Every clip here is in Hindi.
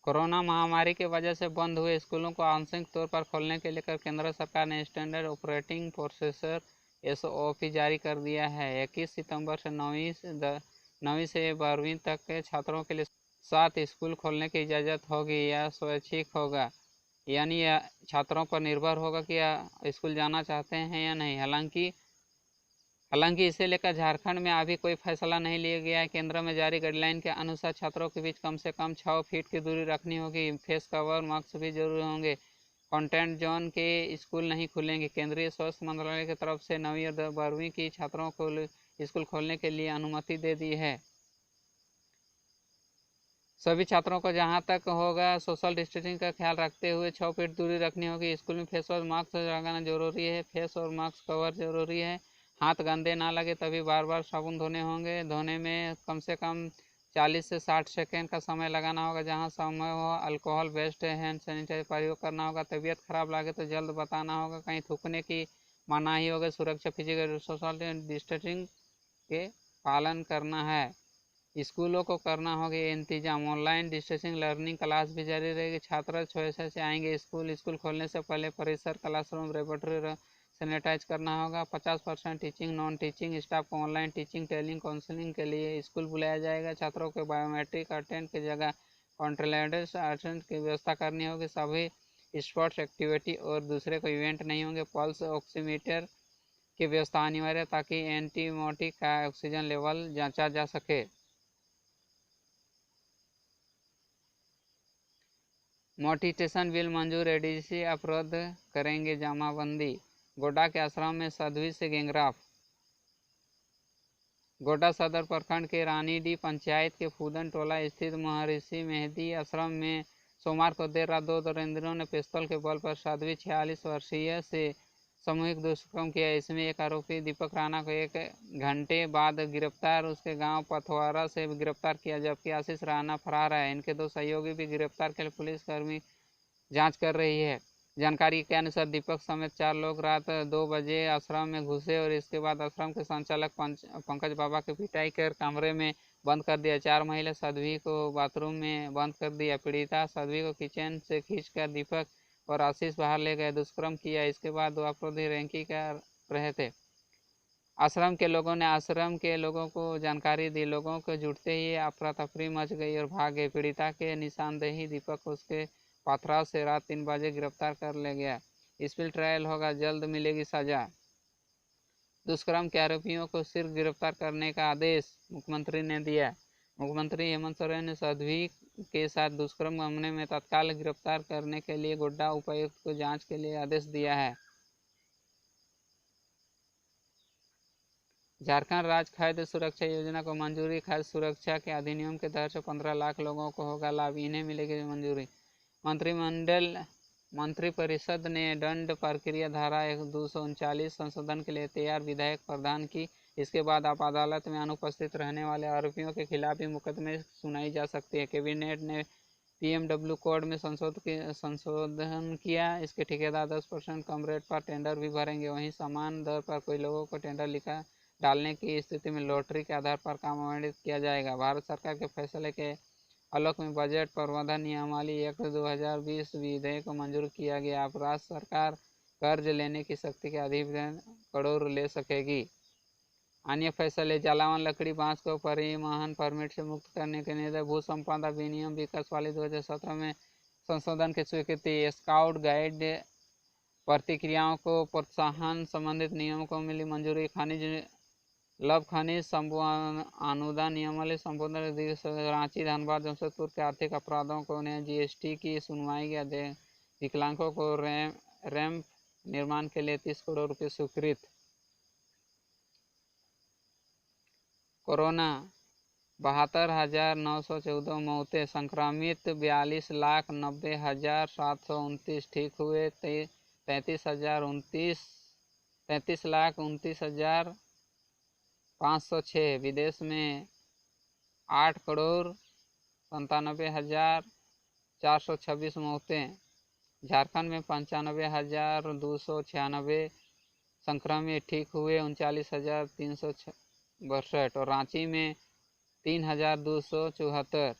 कोरोना महामारी की वजह से बंद हुए स्कूलों को आंशिक तौर पर खोलने के लेकर केंद्र सरकार ने स्टैंडर्ड ऑपरेटिंग प्रोसीजर एसओपी जारी कर दिया है। 21 सितंबर से 9वीं से 12वीं तक के छात्रों के लिए 7 स्कूल खोलने की इजाज़त होगी। यह स्वैच्छिक होगा, यानी यह छात्रों पर निर्भर होगा कि स्कूल जाना चाहते हैं या नहीं। हालांकि इसे लेकर झारखंड में अभी कोई फैसला नहीं लिया गया है। केंद्र में जारी गाइडलाइन के अनुसार छात्रों के बीच कम से कम 6 फीट की दूरी रखनी होगी। फेस कवर, मास्क भी जरूरी होंगे। कंटेंट जोन के स्कूल नहीं खुलेंगे। केंद्रीय स्वास्थ्य मंत्रालय की तरफ से 9वीं और 12वीं की छात्रों को स्कूल खोलने के लिए अनुमति दे दी है। सभी छात्रों को जहां तक होगा सोशल डिस्टेंसिंग का ख्याल रखते हुए 6 फीट दूरी रखनी होगी। स्कूल में फेस और मास्क लगाना जरूरी है। फेस और मास्क कवर जरूरी है। हाथ गंदे ना लगे तभी बार बार साबुन धोने होंगे। धोने में कम से कम 40 से 60 सेकेंड का समय लगाना होगा। जहां समय हो अल्कोहल बेस्ड हैंड सैनिटाइजर प्रयोग करना होगा। तबीयत खराब लगे तो जल्द बताना होगा। कहीं थूकने की मनाही होगी। सुरक्षा फिजिकल सोशल डिस्टेंसिंग के पालन करना है। स्कूलों को करना होगा इंतजाम। ऑनलाइन डिस्टेंसिंग लर्निंग क्लास भी जारी रहेगी। छात्र स्वेच्छा से आएंगे। स्कूल खोलने से पहले परिसर, क्लासरूम, लेबोरेटरी सैनिटाइज करना होगा। 50% टीचिंग नॉन टीचिंग स्टाफ को ऑनलाइन टीचिंग टेलिंग काउंसलिंग के लिए स्कूल बुलाया जाएगा। छात्रों को बायोमेट्रिक अटेंड की जगह कॉन्ट्रोल्ड अटेंड की व्यवस्था करनी होगी। सभी स्पोर्ट्स एक्टिविटी और दूसरे कोई इवेंट नहीं होंगे। पल्स ऑक्सीमीटर की व्यवस्था अनिवार्य ताकि एंटीमोटिक का ऑक्सीजन लेवल जांचा जा सके। मोटिटेशन बिल मंजूर। एडीसी अवरोध करेंगे जमाबंदी। गोड्डा के आश्रम में साध्वी से गैंगरेप। गोड्डा सदर प्रखंड के रानीडीह पंचायत के फूदन टोला स्थित महर्षि मेहदी आश्रम में सोमवार को देर रात 2 दरिंदरों ने पिस्तौल के बल पर साध्वी 46 वर्षीय से सामूहिक दुष्कर्म किया। इसमें एक आरोपी दीपक राणा को 1 घंटे बाद गिरफ्तार उसके गांव पथवारा से गिरफ्तार किया, जबकि आशीष राणा फरार है। इनके 2 सहयोगी भी गिरफ्तार के लिए पुलिसकर्मी जांच कर रही है। जानकारी के अनुसार दीपक समेत 4 लोग रात 2 बजे आश्रम में घुसे और इसके बाद आश्रम के संचालक पंकज बाबा की पिटाई कर कमरे में बंद कर दिया। 4 महिला साध्वी को बाथरूम में बंद कर दिया। पीड़िता साध्वी को किचन से खींचकर दीपक और आशीष बाहर ले गए, दुष्कर्म किया। इसके बाद 2 अपराधी रैंकी कर रहे थे। आश्रम के लोगों को जानकारी दी। लोगों को जुटते ही अफरा तफरी मच गई और भाग गए। पीड़िता के निशानदेही दीपक उसके पथराव से रात 3 बजे गिरफ्तार कर ले गया। स्पीड ट्रायल होगा, जल्द मिलेगी सजा। दुष्कर्म के आरोपियों को शीघ्र गिरफ्तार करने का आदेश मुख्यमंत्री ने दिया। मुख्यमंत्री हेमंत सोरेन ने साध्वी के साथ दुष्कर्म मामले में तत्काल गिरफ्तार करने के लिए गोड्डा उपायुक्त को जांच के लिए आदेश दिया है। झारखंड राज्य खाद्य सुरक्षा योजना को मंजूरी। खाद्य सुरक्षा के अधिनियम के तहत 15 लाख लोगों को होगा लाभ, इन्हें मिलेगी मंजूरी। मंत्रिपरिषद ने दंड प्रक्रिया धारा 239 संशोधन के लिए तैयार विधेयक प्रदान की। इसके बाद अब अदालत में अनुपस्थित रहने वाले आरोपियों के खिलाफ भी मुकदमे सुनाई जा सकती है। कैबिनेट ने पीएमडब्ल्यू कोड में संशोधन किया। इसके ठेकेदार 10% कम रेट पर टेंडर भी भरेंगे। वहीं समान दर पर कई लोगों को टेंडर लिखा डालने की स्थिति में लॉटरी के आधार पर काम आवंटित किया जाएगा। भारत सरकार के फैसले के आलोक में बजट प्रबंधन नियमावली एक्ट 2020 विधेयक को मंजूर किया गया। अब राज्य सरकार कर्ज लेने की शक्ति के अधिकतम करोड़ ले सकेगी। अन्य फैसले। जलावन लकड़ी बांस को परिवहन परमिट से मुक्त करने के निर्देश। भू संपदा विनियम विकास वाली 2017 में संशोधन की स्वीकृति। स्काउट गाइड प्रतिक्रियाओं को प्रोत्साहन संबंधित नियमों को मिली मंजूरी। खनिज अनुदान नियमावली संशोधन। रांची, धनबाद, जमशेदपुर के आर्थिक अपराधों को ने जीएसटी की सुनवाई के विकलांगों को रैंप निर्माण के लिए 30 करोड़ रुपये स्वीकृत। कोरोना 72,914 मौतें। संक्रमित 42,90,729। ठीक हुए 33,29,506। विदेश में 8,97,426 मौतें। झारखंड में 95,296 संक्रमित। ठीक हुए 39,362 और रांची में 3,274।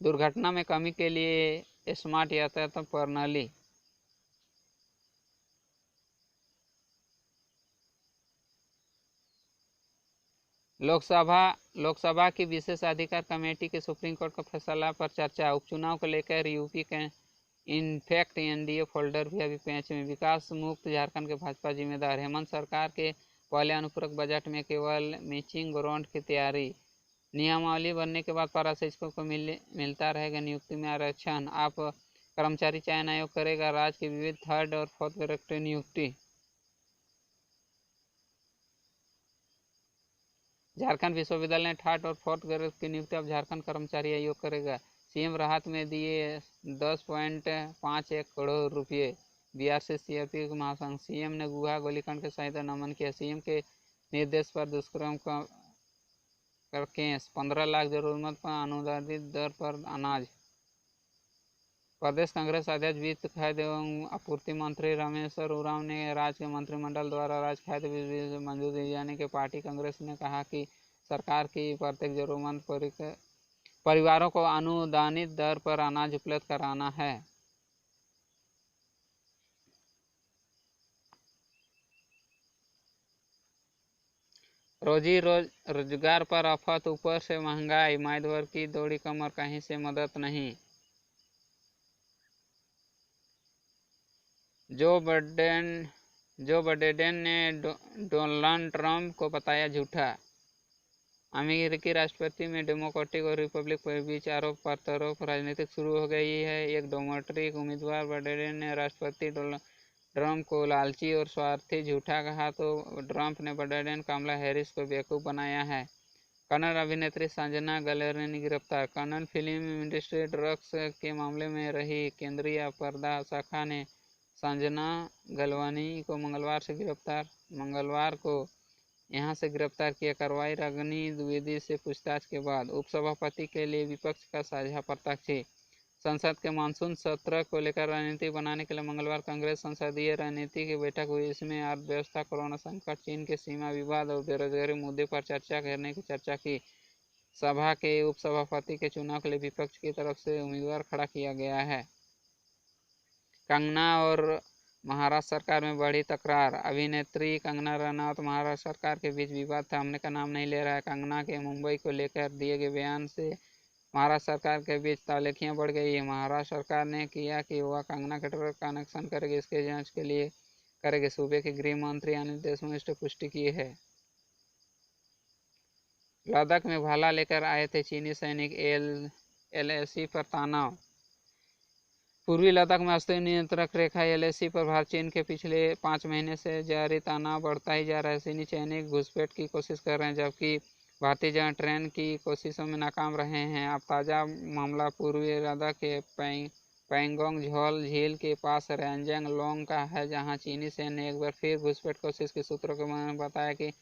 दुर्घटना में कमी के लिए स्मार्ट यातायात प्रणाली। लोकसभा की विशेषाधिकार कमेटी के सुप्रीम कोर्ट का फैसला पर चर्चा। उपचुनाव को लेकर यूपी के इनफैक्ट एनडीए फोल्डर भी अभी पेंच में। विकास मुक्त झारखंड के भाजपा जिम्मेदार। हेमंत सरकार के पहले अनुपूरक बजट में केवल मैचिंग ग्रांट की तैयारी। नियमावली बनने के बाद पाराशिक्षकों को मिलता रहेगा नियुक्ति में आरक्षण। आप कर्मचारी चयन आयोग करेगा राज्य के विविध थर्ड और फोर्थ ग्रेड की नियुक्ति। झारखंड विश्वविद्यालय ने थर्ड और फोर्थ ग्रेड की नियुक्ति अब झारखंड कर्मचारी आयोग करेगा। सीएम राहत में दिए 10.51 करोड़ रुपये। बिहार से सीआरपीएफ महासंघ। सीएम ने गुहा गोलीकांड के शहीदों नमन किया। सीएम के निर्देश पर दुष्कर्म कर केस। 15 लाख जरूरतमंद पर अनुदानित दर पर अनाज। प्रदेश कांग्रेस अध्यक्ष वित्त खाद्य एवं आपूर्ति मंत्री रामेश्वर उरांव ने राज्य के मंत्रिमंडल द्वारा राज्य खाद्य बिल मंजूरी दिए जाने के पार्टी कांग्रेस ने कहा कि सरकार की प्रत्येक जरूरतमंद परिवारों को अनुदानित दर पर अनाज उपलब्ध कराना है। रोजगार पर आफत, ऊपर से महंगाई, मातवर की दौड़ी कमर, कहीं से मदद नहीं। जो बाइडेन ने डोनाल्ड ट्रंप को बताया झूठा। अमेरिकी राष्ट्रपति में डेमोक्रेटिक और रिपब्लिक के बीच आरोप प्रत्यारोप राजनीतिक शुरू हो गई है। एक डेमोक्रेटिक उम्मीदवार बाइडेन ने राष्ट्रपति ट्रंप को लालची और स्वार्थी झूठा कहा तो ट्रंप ने बाइडेन कमला हैरिस को बेवकूफ़ बनाया है। कन्नड़ अभिनेत्री संजना गलरानी गिरफ्तार। कन्नड़ फिल्म इंडस्ट्री ड्रग्स के मामले में रही केंद्रीय अपराध शाखा ने संजना गलवानी को मंगलवार को यहां से गिरफ्तार किया। कार्रवाई रागिनी द्विवेदी से पूछताछ के बाद। उपसभापति के लिए विपक्ष का साझा प्रत्याशी। संसद के मानसून सत्र को लेकर रणनीति बनाने के लिए मंगलवार कांग्रेस संसदीय रणनीति की बैठक हुई। इसमें अर्थव्यवस्था, कोरोना संकट, चीन के सीमा विवाद और बेरोजगारी मुद्दे पर चर्चा करने की चर्चा की। सभा के उपसभापति के चुनाव के लिए विपक्ष की तरफ से उम्मीदवार खड़ा किया गया है। कंगना और महाराष्ट्र सरकार में बढ़ी तकरार। अभिनेत्री कंगना रनौत महाराष्ट्र सरकार के बीच विवाद थमने का नाम नहीं ले रहा है। कंगना के मुंबई को लेकर दिए गए बयान से महाराष्ट्र सरकार के बीच तालेखियां बढ़ गई है। महाराष्ट्र सरकार ने किया कि वह कंगना के ट्रक कनेक्शन करेगी, इसके जांच के लिए करेगी। सूबे के गृह मंत्री अनिल देशमुख ने पुष्टि की है। लद्दाख में भाला लेकर आए थे चीनी सैनिक, एलएसी पर तनाव। पूर्वी लद्दाख में अस्थायी नियंत्रण रेखा एलएसी पर भारत चीन के पिछले 5 महीने से जारी तनाव बढ़ता ही जा रहा है। चीनी सैनिक घुसपैठ की कोशिश कर रहे हैं जबकि भारतीय जवान ट्रेन की कोशिशों में नाकाम रहे हैं। अब ताज़ा मामला पूर्वी लद्दाख के पैंगोंग झील के पास रेंजंग लोंग का है, जहां चीनी सैन्य ने एक बार फिर घुसपैठ कोशिश की। सूत्रों के बताया कि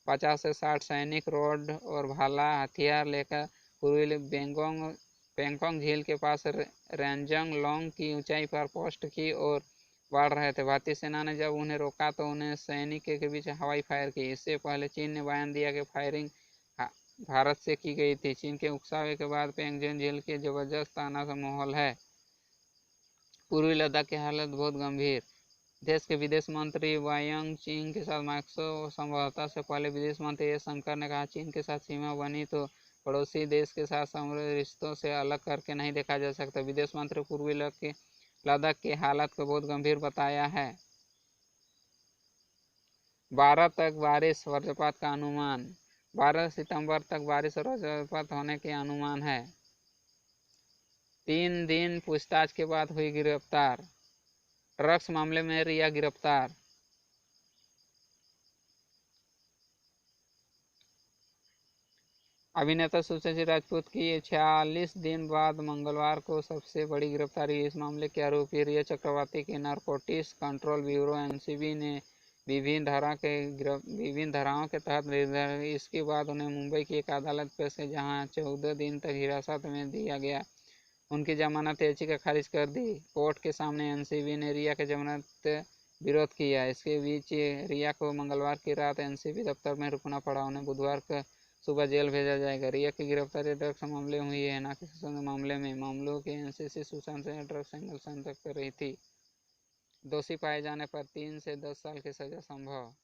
50 से 60 सैनिक रोड और भाला हथियार लेकर पूर्वी पैंगोंग झील के पास रेंजंग लोंग की ऊंचाई पर पोस्ट की ओर बढ़ रहे थे। भारतीय सेना ने जब उन्हें रोका तो उन्हें सैनिकों के बीच हवाई फायर की। इससे पहले चीन ने बयान दिया कि फायरिंग भारत से की गई थी। चीन के उकसावे के बाद पैंगोंग झील के जबरदस्त तनाव का माहौल है। पूर्वी लद्दाख की हालत बहुत गंभीर। देश के विदेश मंत्री वायांग चीन के साथ मास्को समझौता से पहले विदेश मंत्री एस शंकर ने कहा, चीन के साथ सीमा बनी तो पड़ोसी देश के साथ समृद्ध रिश्तों से अलग करके नहीं देखा जा सकता। विदेश मंत्री पूर्वी लद्दाख की हालत को बहुत गंभीर बताया है। 12 तक बारिश, वज्रपात का अनुमान। 12 सितंबर तक बारिश और वज्रपात होने के अनुमान है। 3 दिन पूछताछ के बाद हुई गिरफ्तार। ड्रग्स मामले में रिया गिरफ्तार। अभिनेता सुशांत सिंह राजपूत की 46 दिन बाद मंगलवार को सबसे बड़ी गिरफ्तारी। इस मामले के आरोपी रिया चक्रवर्ती की नारकोटिक्स कंट्रोल ब्यूरो एनसीबी ने विभिन्न धाराओं के तहत इसके बाद उन्हें मुंबई की एक अदालत पेश किया, जहां 14 दिन तक हिरासत में दिया गया। उनकी जमानत याचिका खारिज कर दी। कोर्ट के सामने एनसीबी ने रिया के जमानत विरोध किया। इसके बीच रिया को मंगलवार की रात एनसीबी दफ्तर में रुकना पड़ा। उन्हें बुधवार सुबह जेल भेजा जाएगा। रिया की गिरफ्तारी ड्रग्स मामले में हुई है, ना कि शोषण के मामले में। मामलों की NCC Sushant Singh drugs angle संपर्क कर रही थी। दोषी पाए जाने पर 3 से 10 साल की सजा संभव।